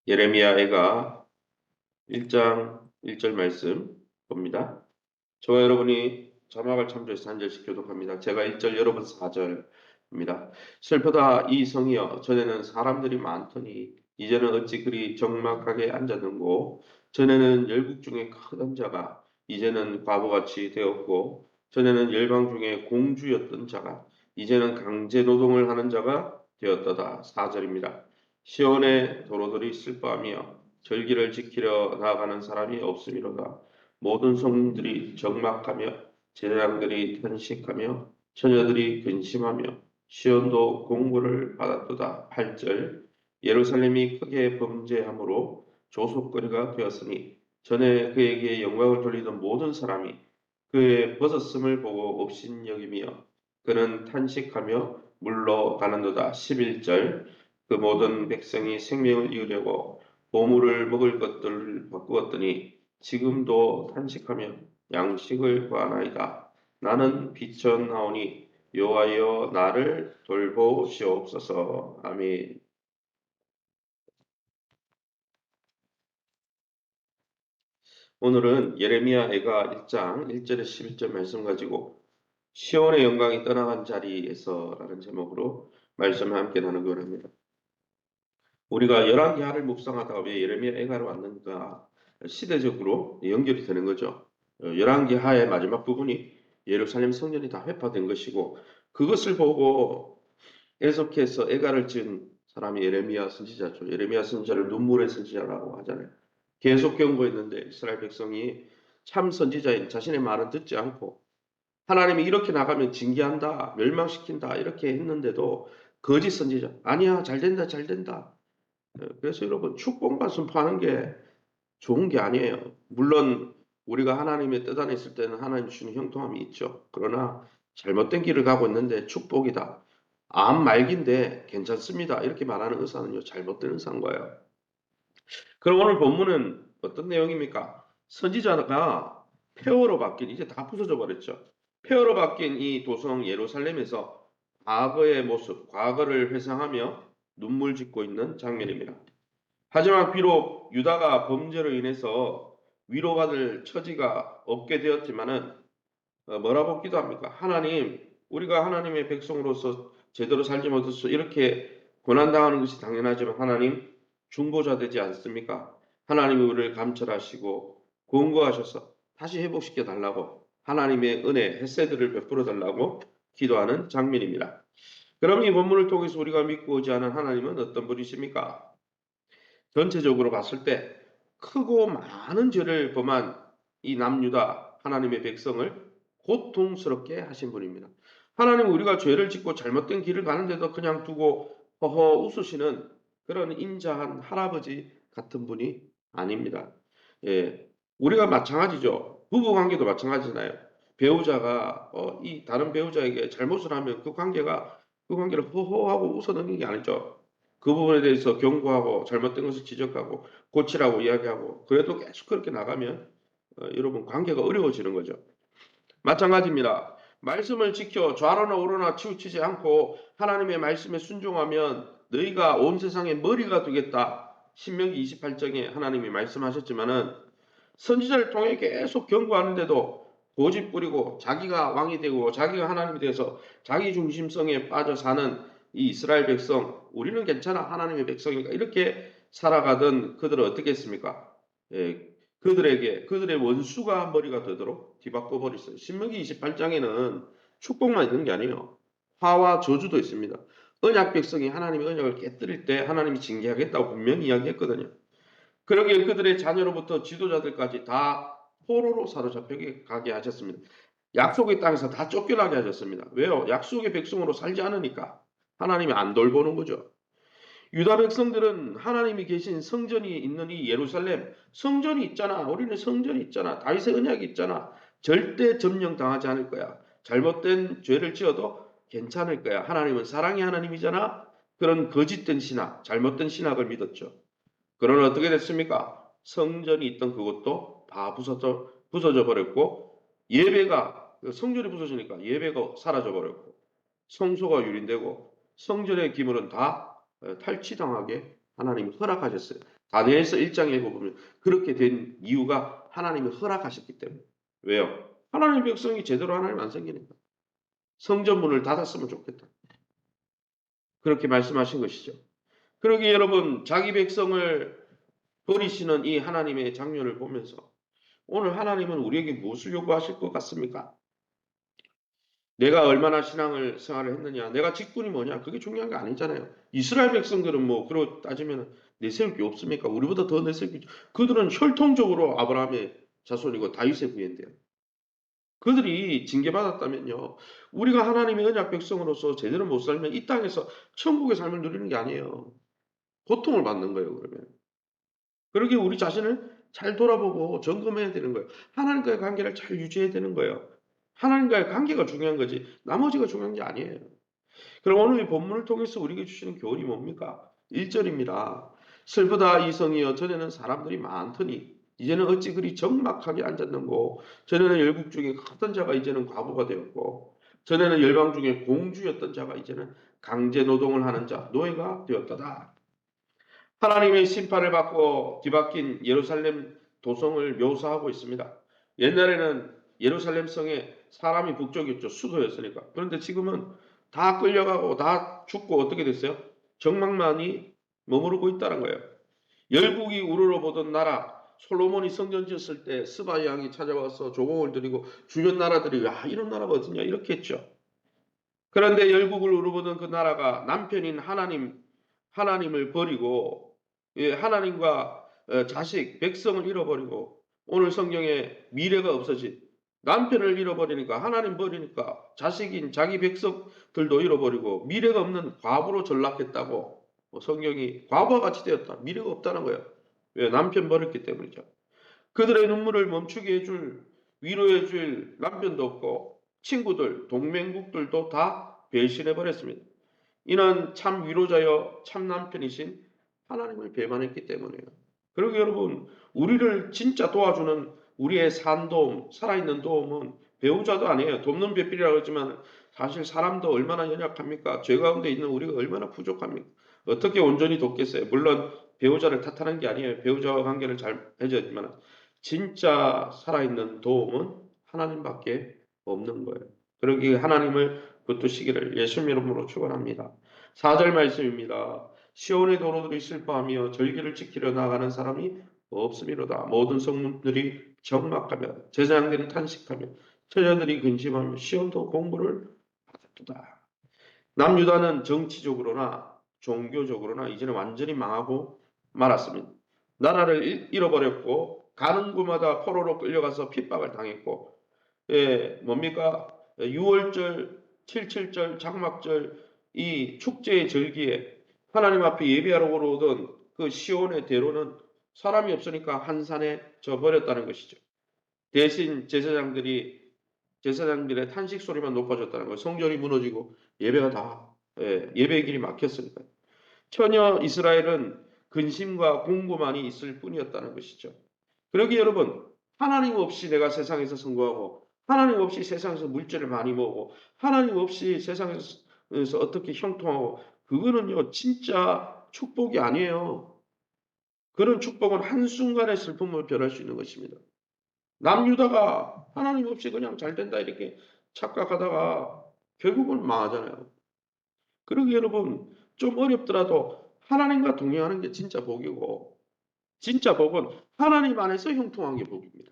예레미야애가 1장 1절 말씀 봅니다. 저와 여러분이 자막을 참조해서 한 절씩 교독합니다. 제가 1절, 여러분 4절입니다. 슬프다 이 성이여, 전에는 사람들이 많더니 이제는 어찌 그리 적막하게 앉았는고, 전에는 열국 중에 크던 자가 이제는 과부같이 되었고, 전에는 열방 중에 공주였던 자가 이제는 강제 노동을 하는 자가 되었도다. 4절입니다. 시온의 도로들이 슬퍼하며 절기를 지키려 나아가는 사람이 없음이로다. 모든 성들이 적막하며 제사장들이 탄식하며 처녀들이 근심하며 시온도 공고를 받았도다. 8절. 예루살렘이 크게 범죄함으로 조속거리가 되었으니 전에 그에게 영광을 돌리던 모든 사람이 그의 벗었음을 보고 업신여기며 그는 탄식하며 물러가는도다. 11절. 그 모든 백성이 생명을 이으려고 보물을 먹을 것들을 바꾸었더니 지금도 탄식하며 양식을 구하나이다. 나는 비천하오니 여호와여 나를 돌보시옵소서. 아멘. 오늘은 예레미야애가 1장 1절에 11절 말씀 가지고 시온의 영광이 떠나간 자리에서라는 제목으로 말씀을 함께 나누기로 합니다. 우리가 열왕기하를 묵상하다가 왜 예레미야애가로 왔는가, 시대적으로 연결이 되는 거죠. 열왕기하의 마지막 부분이 예루살렘 성전이 다 회파된 것이고, 그것을 보고 계속해서 애가를 지은 사람이 예레미야 선지자죠. 예레미야 선지자를 눈물의 선지자라고 하잖아요. 계속 경고했는데 이스라엘 백성이 참 선지자인 자신의 말은 듣지 않고, 하나님이 이렇게 나가면 징계한다, 멸망시킨다 이렇게 했는데도 거짓 선지자, 아니야 잘 된다 잘 된다. 그래서 여러분, 축복만 선포하는 게 좋은 게 아니에요. 물론 우리가 하나님의 뜻 안에 있을 때는 하나님 주는 형통함이 있죠. 그러나 잘못된 길을 가고 있는데 축복이다, 암 말기인데 괜찮습니다, 이렇게 말하는 의사는요, 잘못된 의사인 거예요. 그럼 오늘 본문은 어떤 내용입니까? 선지자가 폐허로 바뀐, 이제 다 부서져 버렸죠. 폐허로 바뀐 이 도성 예루살렘에서 과거의 모습, 과거를 회상하며 눈물 짓고 있는 장면입니다. 하지만 비록 유다가 범죄로 인해서 위로받을 처지가 없게 되었지만은 뭐라고 기도합니까? 하나님, 우리가 하나님의 백성으로서 제대로 살지 못해서 이렇게 고난당하는 것이 당연하지만 하나님, 중보자 되지 않습니까? 하나님이 우리를 감찰하시고 권고하셔서 다시 회복시켜 달라고, 하나님의 은혜, 헤세드를 베풀어 달라고 기도하는 장면입니다. 그럼 이 본문을 통해서 우리가 믿고 의지하는 하나님은 어떤 분이십니까? 전체적으로 봤을 때 크고 많은 죄를 범한 이 남유다 하나님의 백성을 고통스럽게 하신 분입니다. 하나님은 우리가 죄를 짓고 잘못된 길을 가는데도 그냥 두고 허허 웃으시는 그런 인자한 할아버지 같은 분이 아닙니다. 예, 우리가 마찬가지죠. 부부관계도 마찬가지잖아요. 배우자가 이 다른 배우자에게 잘못을 하면 그 관계를 허허하고 웃어 넘기는 게 아니죠. 그 부분에 대해서 경고하고 잘못된 것을 지적하고 고치라고 이야기하고, 그래도 계속 그렇게 나가면 여러분, 관계가 어려워지는 거죠. 마찬가지입니다. 말씀을 지켜 좌로나 우로나 치우치지 않고 하나님의 말씀에 순종하면 너희가 온 세상의 머리가 되겠다. 신명기 28장에 하나님이 말씀하셨지만은 선지자를 통해 계속 경고하는데도 고집 부리고 자기가 왕이 되고 자기가 하나님이 되어서 자기 중심성에 빠져 사는 이 이스라엘 백성, 우리는 괜찮아 하나님의 백성이니까 이렇게 살아가던 그들은 어떻게 했습니까? 그들의 원수가 머리가 되도록 뒤바꿔 버렸어요. 신명기 28장에는 축복만 있는 게 아니에요. 화와 저주도 있습니다. 언약 백성이 하나님의 언약을 깨뜨릴 때 하나님이 징계하겠다고 분명히 이야기했거든요. 그러기에 그들의 자녀로부터 지도자들까지 다 포로로 사로잡혀 가게 하셨습니다. 약속의 땅에서 다 쫓겨나게 하셨습니다. 왜요? 약속의 백성으로 살지 않으니까. 하나님이 안 돌보는 거죠. 유다 백성들은 하나님이 계신 성전이 있는 이 예루살렘, 성전이 있잖아, 우리는 성전이 있잖아, 다윗의 언약이 있잖아, 절대 점령당하지 않을 거야, 잘못된 죄를 지어도 괜찮을 거야, 하나님은 사랑의 하나님이잖아, 그런 거짓된 신학, 잘못된 신학을 믿었죠. 그러나 어떻게 됐습니까? 성전이 있던 그것도 다 부서져 버렸고, 예배가, 성전이 부서지니까 예배가 사라져 버렸고, 성소가 유린되고 성전의 기물은 다 탈취당하게 하나님이 허락하셨어요. 다니엘서 1장 읽어보면 그렇게 된 이유가 하나님이 허락하셨기 때문에. 왜요? 하나님의 백성이 제대로 하나님 안 생기니까. 성전문을 닫았으면 좋겠다. 그렇게 말씀하신 것이죠. 그러기에 여러분, 자기 백성을 버리시는 이 하나님의 장면을 보면서 오늘 하나님은 우리에게 무엇을 요구하실 것 같습니까? 내가 얼마나 신앙을 생활을 했느냐, 내가 직분이 뭐냐, 그게 중요한 게 아니잖아요. 이스라엘 백성들은 뭐 그러고 따지면 내세울 게 없습니까? 우리보다 더 내세울 게, 그들은 혈통적으로 아브라함의 자손이고 다윗의 후예인데요. 그들이 징계받았다면요, 우리가 하나님의 언약 백성으로서 제대로 못 살면 이 땅에서 천국의 삶을 누리는 게 아니에요. 고통을 받는 거예요, 그러면. 그러기에 우리 자신을 잘 돌아보고 점검해야 되는 거예요. 하나님과의 관계를 잘 유지해야 되는 거예요. 하나님과의 관계가 중요한 거지 나머지가 중요한 게 아니에요. 그럼 오늘 이 본문을 통해서 우리에게 주시는 교훈이 뭡니까? 1절입니다. 슬프다 이성이여 전에는 사람들이 많더니 이제는 어찌 그리 적막하게 앉았는고 전에는 열국 중에 컸던 자가 이제는 과부가 되었고 전에는 열방 중에 공주였던 자가 이제는 강제 노동을 하는 자 노예가 되었다다. 하나님의 심판을 받고 뒤바뀐 예루살렘 도성을 묘사하고 있습니다. 옛날에는 예루살렘 성에 사람이 북적였죠. 수도였으니까. 그런데 지금은 다 끌려가고 다 죽고 어떻게 됐어요? 적막만이 머무르고 있다는 거예요. 열국이 우러러보던 나라, 솔로몬이 성전 지었을 때 스바 양이 찾아와서 조공을 드리고 주변 나라들이 야 이런 나라가 어딨냐 이렇게 했죠. 그런데 열국을 우러보던 그 나라가 남편인 하나님을 버리고 하나님과 자식, 백성을 잃어버리고 오늘 성경에 미래가 없어진 남편을 잃어버리니까 하나님 버리니까 자식인 자기 백성들도 잃어버리고 미래가 없는 과부로 전락했다고 성경이 과부와 같이 되었다. 미래가 없다는 거예요. 왜? 남편 버렸기 때문이죠. 그들의 눈물을 멈추게 해줄 위로해줄 남편도 없고 친구들, 동맹국들도 다 배신해버렸습니다. 이는 참 위로자여 참 남편이신 하나님을 배반했기 때문이에요. 그리고 여러분, 우리를 진짜 도와주는 우리의 산도움, 살아있는 도움은 배우자도 아니에요. 돕는 배필이라고 하지만 사실 사람도 얼마나 연약합니까? 죄 가운데 있는 우리가 얼마나 부족합니까? 어떻게 온전히 돕겠어요? 물론 배우자를 탓하는 게 아니에요. 배우자와 관계를 잘 맺었지만 진짜 살아있는 도움은 하나님밖에 없는 거예요. 그러기 하나님을 붙드시기를 예수님 이름으로 축원합니다. 4절 말씀입니다. 시온의 도로들이 슬퍼하며 절기를 지키려 나가는 사람이 없음이로다. 모든 성문들이 적막하며 제사장들이 탄식하며 처자들이 근심하며 시온도 공부를 받았도다. 남유다는 정치적으로나 종교적으로나 이제는 완전히 망하고 말았습니다. 나라를 잃어버렸고 가는 곳마다 포로로 끌려가서 핍박을 당했고 뭡니까? 6월절, 77절, 장막절 이 축제의 절기에 하나님 앞에 예배하러 오던 그 시온의 대로는 사람이 없으니까 한산에 져버렸다는 것이죠. 대신 제사장들의 탄식 소리만 높아졌다는 거예요. 성전이 무너지고 예배가 다 예배의 길이 막혔으니까. 처녀 이스라엘은 근심과 공고만이 있을 뿐이었다는 것이죠. 그러기 여러분, 하나님 없이 내가 세상에서 성공하고 하나님 없이 세상에서 물질을 많이 모으고 하나님 없이 세상에서 어떻게 형통하고 그거는요 진짜 축복이 아니에요. 그런 축복은 한순간의 슬픔을 변할 수 있는 것입니다. 남유다가 하나님 없이 그냥 잘 된다 이렇게 착각하다가 결국은 망하잖아요. 그러기 여러분 좀 어렵더라도 하나님과 동행하는 게 진짜 복이고 진짜 복은 하나님 안에서 형통한 게 복입니다.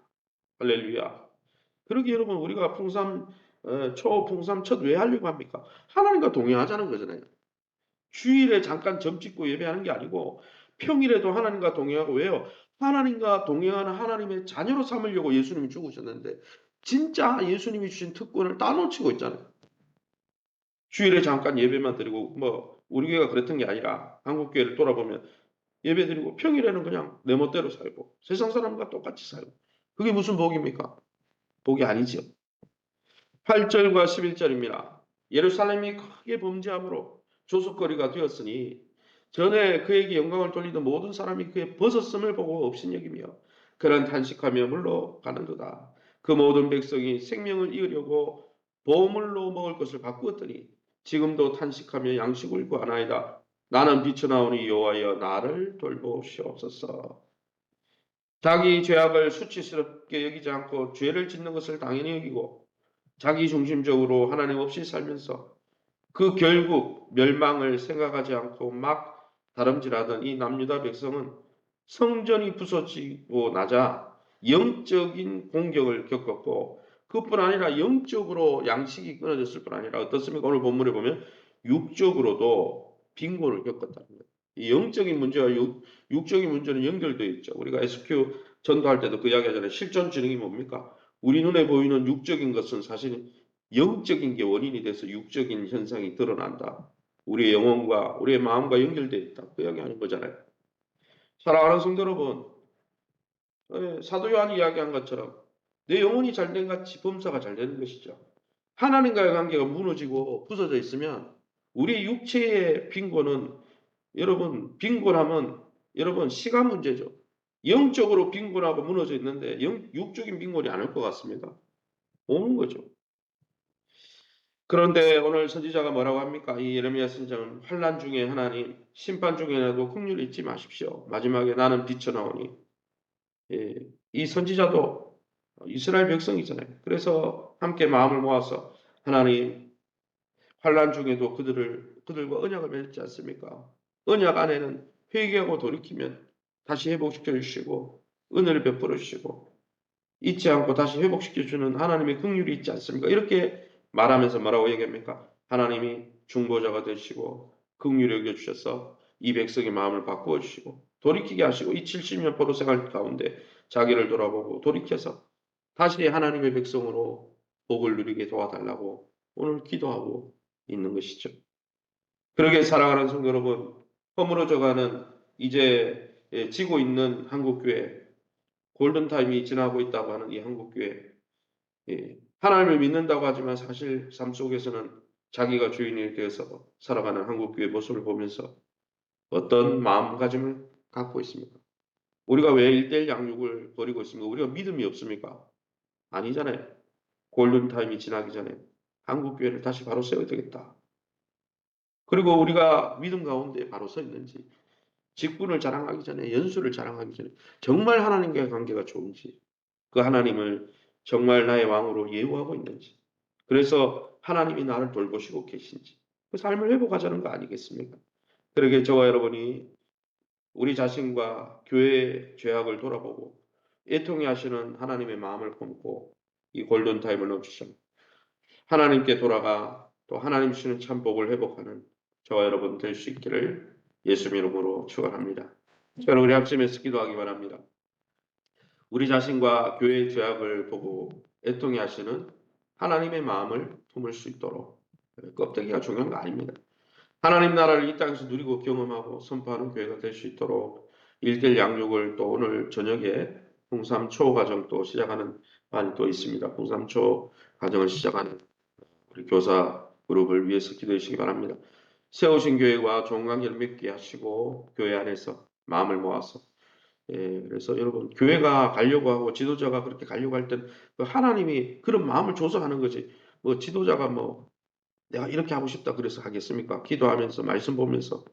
할렐루야. 그러기 여러분 우리가 풍삼 첫 왜 하려고 합니까? 하나님과 동행하자는 거잖아요. 주일에 잠깐 점 찍고 예배하는 게 아니고 평일에도 하나님과 동행하고 왜요? 하나님과 동행하는 하나님의 자녀로 삼으려고 예수님이 죽으셨는데 진짜 예수님이 주신 특권을 따놓치고 있잖아요. 주일에 잠깐 예배만 드리고 뭐 우리 교회가 그랬던 게 아니라 한국 교회를 돌아보면 예배 드리고 평일에는 그냥 내 멋대로 살고 세상 사람과 똑같이 살고 그게 무슨 복입니까? 복이 아니지요. 8절과 11절입니다. 예루살렘이 크게 범죄함으로 조속거리가 되었으니 전에 그에게 영광을 돌리던 모든 사람이 그의 벗었음을 보고 업신여기며 그런 탄식하며 물러가는도다. 그 모든 백성이 생명을 이으려고 보물로 먹을 것을 바꾸었더니 지금도 탄식하며 양식을 구하나이다. 나는 비쳐나오니 여호와여 나를 돌보시옵소서. 자기 죄악을 수치스럽게 여기지 않고 죄를 짓는 것을 당연히 여기고 자기 중심적으로 하나님 없이 살면서 그 결국 멸망을 생각하지 않고 막 다름질하던 이 남유다 백성은 성전이 부서지고 나자 영적인 공격을 겪었고 그뿐 아니라 영적으로 양식이 끊어졌을 뿐 아니라 어떻습니까? 오늘 본문에 보면 육적으로도 빈곤을 겪었다는 거예요. 이 영적인 문제와 육적인 문제는 연결되어 있죠. 우리가 SQ 전도할 때도 그 이야기 하잖아요. 실존 지능이 뭡니까? 우리 눈에 보이는 육적인 것은 사실 영적인 게 원인이 돼서 육적인 현상이 드러난다. 우리의 영혼과 우리의 마음과 연결되어 있다. 그 이야기하는 거잖아요. 사랑하는 성도 여러분, 사도 요한이 이야기한 것처럼 내 영혼이 잘된 같이 범사가 잘 되는 것이죠. 하나님과의 관계가 무너지고 부서져 있으면 우리 육체의 빈곤은 여러분 빈곤하면 여러분 시간 문제죠. 영적으로 빈곤하고 무너져 있는데 육적인 빈곤이 안 올 것 같습니다. 오는 거죠. 그런데 오늘 선지자가 뭐라고 합니까? 이 예레미야 선지자는 환난 중에 하나님, 심판 중에라도 긍휼을 잊지 마십시오. 마지막에 나는 비쳐나오니. 예, 이 선지자도 이스라엘 백성이잖아요. 그래서 함께 마음을 모아서 하나님 환난 중에도 그들과 언약을 맺지 않습니까? 언약 안에는 회개하고 돌이키면 다시 회복시켜 주시고 은혜를 베풀어 주시고 잊지 않고 다시 회복시켜 주는 하나님의 긍휼이 있지 않습니까? 이렇게 말하면서 뭐라고 얘기합니까? 하나님이 중보자가 되시고 긍휼히 여겨 주셔서 이 백성의 마음을 바꾸어 주시고 돌이키게 하시고 이 70년 포로 생활 가운데 자기를 돌아보고 돌이켜서 다시 하나님의 백성으로 복을 누리게 도와달라고 오늘 기도하고 있는 것이죠. 그러게 사랑하는 성도 여러분, 허물어져가는 이제 지고 있는 한국교회, 골든타임이 지나고 있다고 하는 이 한국교회, 하나님을 믿는다고 하지만 사실 삶 속에서는 자기가 주인이 되어서 살아가는 한국교회 모습을 보면서 어떤 마음가짐을 갖고 있습니까? 우리가 왜 일대일 양육을 벌이고 있습니까? 우리가 믿음이 없습니까? 아니잖아요. 골든타임이 지나기 전에 한국교회를 다시 바로 세워야 되겠다. 그리고 우리가 믿음 가운데 바로 서 있는지, 직분을 자랑하기 전에, 연수를 자랑하기 전에 정말 하나님과의 관계가 좋은지, 그 하나님을 정말 나의 왕으로 예우하고 있는지, 그래서 하나님이 나를 돌보시고 계신지, 그 삶을 회복하자는 거 아니겠습니까? 그러게 저와 여러분이 우리 자신과 교회의 죄악을 돌아보고 애통해 하시는 하나님의 마음을 품고 이 골든타임을 놓치셔 하나님께 돌아가 또 하나님 주시는 참 복을 회복하는 저와 여러분 될 수 있기를 예수 이름으로 축원합니다. 저는 우리 합심해서 기도하기 바랍니다. 우리 자신과 교회의 죄악을 보고 애통해 하시는 하나님의 마음을 품을 수 있도록 껍데기가 중요한 거 아닙니다. 하나님 나라를 이 땅에서 누리고 경험하고 선포하는 교회가 될 수 있도록 일대일 양육을 또 오늘 저녁에 풍삼초 과정 또 시작하는 반이 또 있습니다. 풍삼초 과정을 시작하는 우리 교사 그룹을 위해서 기도해 주시기 바랍니다. 세우신 교회와 좋은 관계를 맺게 하시고 교회 안에서 마음을 모아서 그래서 여러분 교회가 가려고 하고 지도자가 그렇게 가려고 할 땐 그 하나님이 그런 마음을 줘서 하는 거지. 뭐 지도자가 뭐 내가 이렇게 하고 싶다 그래서 하겠습니까? 기도하면서 말씀 보면서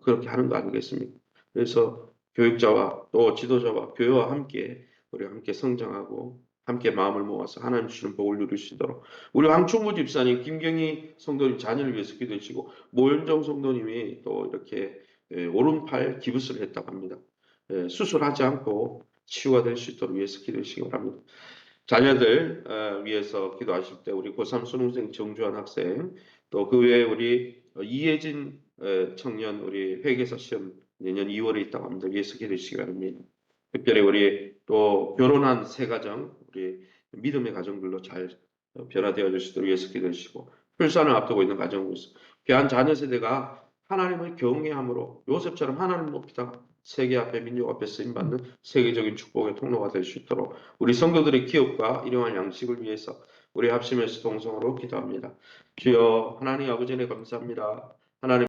그렇게 하는 거 아니겠습니까? 그래서 교육자와 또 지도자와 교회와 함께 우리 함께 성장하고 함께 마음을 모아서 하나님 주시는 복을 누릴 수 있도록 우리 황충구 집사님, 김경희 성도님 자녀를 위해서 기도해 주시고 모현정 성도님이 또 이렇게 오른팔 기부스를 했다고 합니다. 수술하지 않고 치유가 될 수 있도록 위해서 기도해 주시기 바랍니다. 자녀들 위해서 기도하실 때 우리 고3 수능생 정주환 학생 또 그 외에 우리 이혜진 청년 우리 회계사 시험 내년 2월에 있다고 합니다. 위해서 기도해 주시기 바랍니다. 특별히 우리 또 결혼한 새 가정 우리 믿음의 가정들로 잘 변화되어 줄 수 있도록 위해서 기도해 주시고 출산을 앞두고 있는 가정으로서 귀한 자녀 세대가 하나님을 경외함으로 요셉처럼 하나님 높이다 세계 앞에 민족 앞에 쓰임받는 세계적인 축복의 통로가 될 수 있도록 우리 성도들의 기업과 일용할 양식을 위해서 우리 합심해서 동성으로 기도합니다. 주여 하나님 아버지 네 감사합니다. 하나님